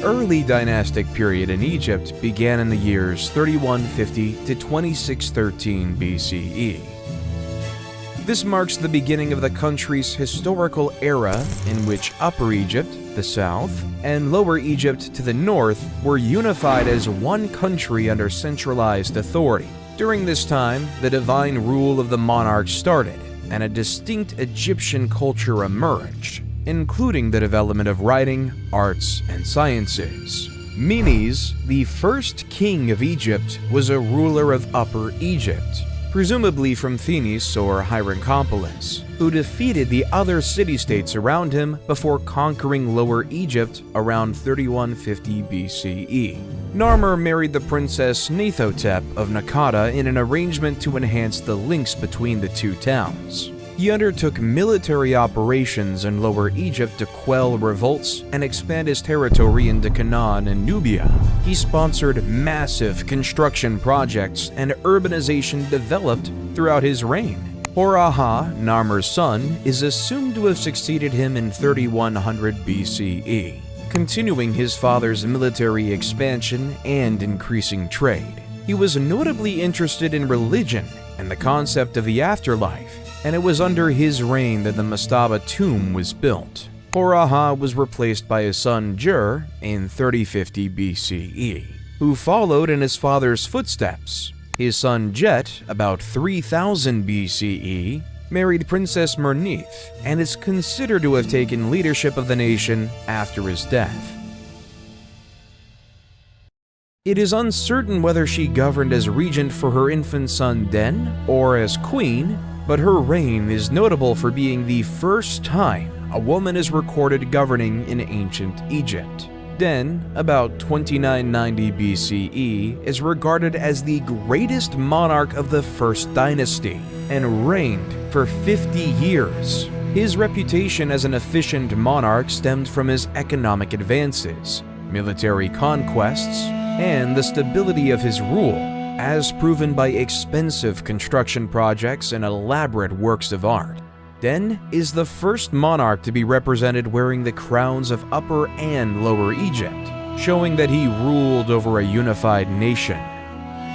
Early Dynastic Period in Egypt began in the years 3150 to 2613 BCE. This marks the beginning of the country's historical era in which Upper Egypt, the south, and Lower Egypt to the north were unified as one country under centralized authority. During this time, the divine rule of the monarch started, and a distinct Egyptian culture emerged, including the development of writing, arts, and sciences. Menes, the first king of Egypt, was a ruler of Upper Egypt, presumably from Thinis or Hierakonpolis, who defeated the other city-states around him before conquering Lower Egypt around 3150 BCE. Narmer married the princess Neithotep of Nakata in an arrangement to enhance the links between the two towns. He undertook military operations in Lower Egypt to quell revolts and expand his territory into Canaan and Nubia. He sponsored massive construction projects, and urbanization developed throughout his reign. Hor-Aha, Narmer's son, is assumed to have succeeded him in 3100 BCE, continuing his father's military expansion and increasing trade. He was notably interested in religion and the concept of the afterlife, and it was under his reign that the Mastaba tomb was built. Hor-Aha was replaced by his son Jur in 3050 BCE, who followed in his father's footsteps. His son Jet, about 3000 BCE, married Princess Mernith and is considered to have taken leadership of the nation after his death. It is uncertain whether she governed as regent for her infant son Den or as queen, but her reign is notable for being the first time a woman is recorded governing in ancient Egypt. Den, about 2990 BCE, is regarded as the greatest monarch of the First Dynasty and reigned for 50 years. His reputation as an efficient monarch stemmed from his economic advances, military conquests, and the stability of his rule, as proven by expensive construction projects and elaborate works of art. Den is the first monarch to be represented wearing the crowns of Upper and Lower Egypt, showing that he ruled over a unified nation.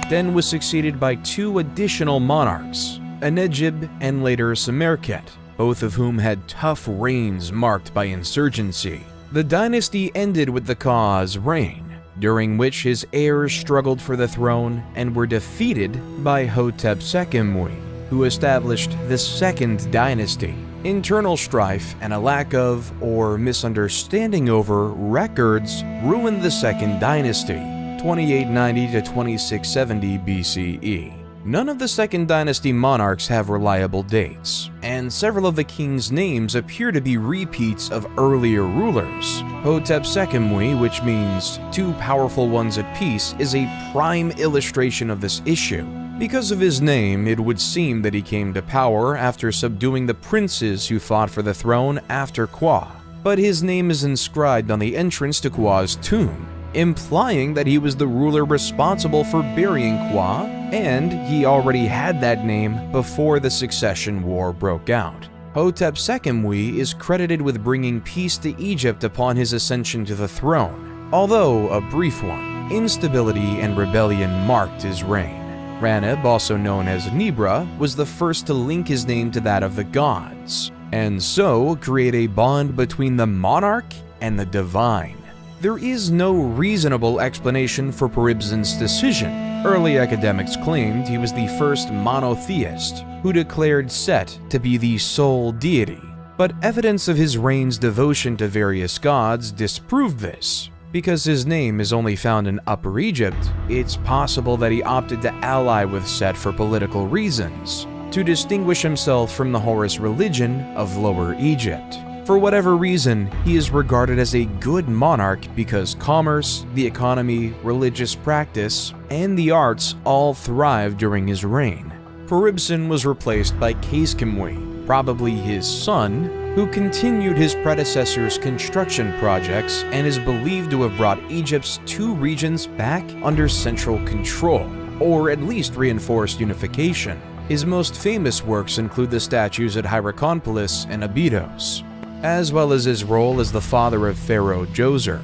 Den was succeeded by two additional monarchs, Enegib and later Semerkhet, both of whom had tough reigns marked by insurgency. The dynasty ended with the Ka's reign, during which his heirs struggled for the throne and were defeated by Hotep Sekemui, who established the Second Dynasty. Internal strife and a lack of, or misunderstanding over, records ruined the Second Dynasty, 2890 to 2670 BCE. None of the Second Dynasty monarchs have reliable dates, and several of the kings' names appear to be repeats of earlier rulers. Hotep Sekemui, which means two powerful ones at peace, is a prime illustration of this issue. Because of his name, it would seem that he came to power after subduing the princes who fought for the throne after Kwa, but his name is inscribed on the entrance to Kwa's tomb, implying that he was the ruler responsible for burying Kwa, and he already had that name before the succession war broke out. Hotep Sekemui is credited with bringing peace to Egypt upon his ascension to the throne, although a brief one. Instability and rebellion marked his reign. Raneb, also known as Nibra, was the first to link his name to that of the gods, and so create a bond between the monarch and the divine. There is no reasonable explanation for Peribsen's decision. Early academics claimed he was the first monotheist who declared Set to be the sole deity, but evidence of his reign's devotion to various gods disproved this. Because his name is only found in Upper Egypt, it's possible that he opted to ally with Set for political reasons, to distinguish himself from the Horus religion of Lower Egypt. For whatever reason, he is regarded as a good monarch because commerce, the economy, religious practice, and the arts all thrived during his reign. Peribsen was replaced by Kheskemui, probably his son, who continued his predecessor's construction projects and is believed to have brought Egypt's two regions back under central control, or at least reinforced unification. His most famous works include the statues at Hierakonpolis and Abydos, as well as his role as the father of Pharaoh Djoser.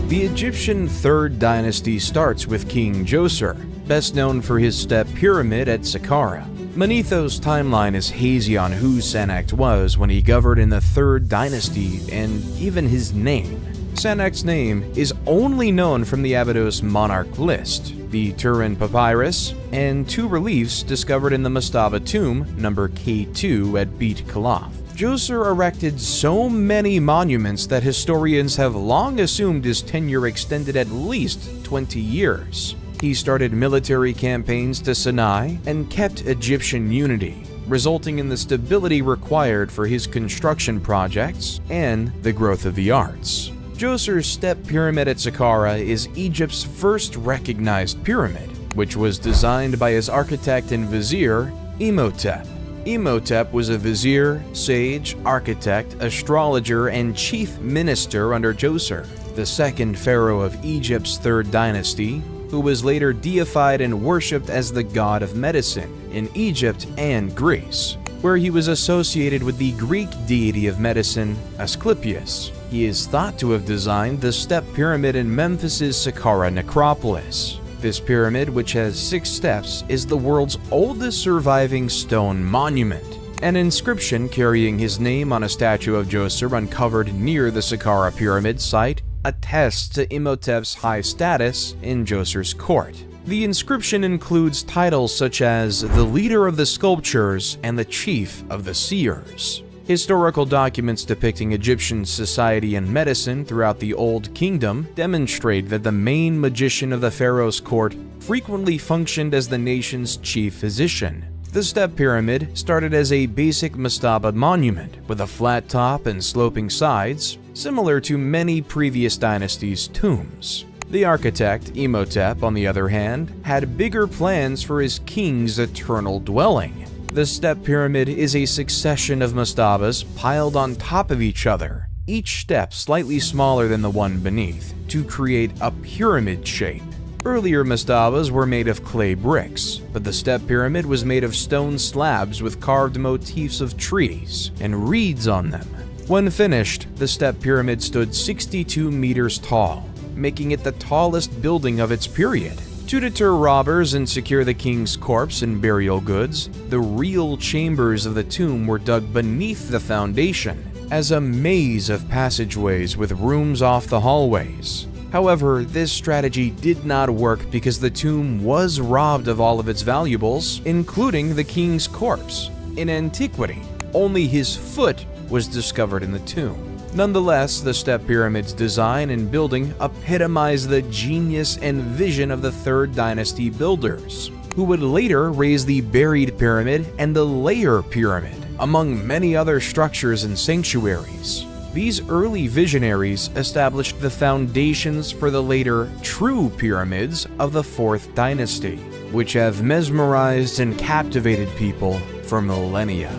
The Egyptian Third Dynasty starts with King Djoser, best known for his step pyramid at Saqqara. Manetho's timeline is hazy on who Sennacht was when he governed in the Third Dynasty, and even his name. Sennacht's name is only known from the Abydos monarch list, the Turin Papyrus, and 2 reliefs discovered in the Mastaba tomb, number K2 at Beit Kalath. Djoser erected so many monuments that historians have long assumed his tenure extended at least 20 years. He started military campaigns to Sinai and kept Egyptian unity, resulting in the stability required for his construction projects and the growth of the arts. Djoser's step pyramid at Saqqara is Egypt's first recognized pyramid, which was designed by his architect and vizier, Imhotep. Imhotep was a vizier, sage, architect, astrologer, and chief minister under Djoser, the second pharaoh of Egypt's Third Dynasty, who was later deified and worshipped as the god of medicine in Egypt and Greece, where he was associated with the Greek deity of medicine, Asclepius. He is thought to have designed the step pyramid in Memphis's Saqqara necropolis. This pyramid, which has 6 steps, is the world's oldest surviving stone monument. An inscription carrying his name on a statue of Djoser uncovered near the Saqqara pyramid site attests to Imhotep's high status in Djoser's court. The inscription includes titles such as the leader of the sculptures and the chief of the seers. Historical documents depicting Egyptian society and medicine throughout the Old Kingdom demonstrate that the main magician of the pharaoh's court frequently functioned as the nation's chief physician. The step pyramid started as a basic mastaba monument with a flat top and sloping sides, similar to many previous dynasties' tombs. The architect, Imhotep, on the other hand, had bigger plans for his king's eternal dwelling. The step pyramid is a succession of mastabas piled on top of each other, each step slightly smaller than the one beneath, to create a pyramid shape. Earlier mastabas were made of clay bricks, but the step pyramid was made of stone slabs with carved motifs of trees and reeds on them. When finished, the step pyramid stood 62 meters tall, making it the tallest building of its period. To deter robbers and secure the king's corpse and burial goods, the real chambers of the tomb were dug beneath the foundation, as a maze of passageways with rooms off the hallways. However, this strategy did not work because the tomb was robbed of all of its valuables, including the king's corpse. In antiquity, only his foot was discovered in the tomb. Nonetheless, the step pyramid's design and building epitomize the genius and vision of the Third Dynasty builders, who would later raise the buried pyramid and the layer pyramid, among many other structures and sanctuaries. These early visionaries established the foundations for the later true pyramids of the Fourth Dynasty, which have mesmerized and captivated people for millennia.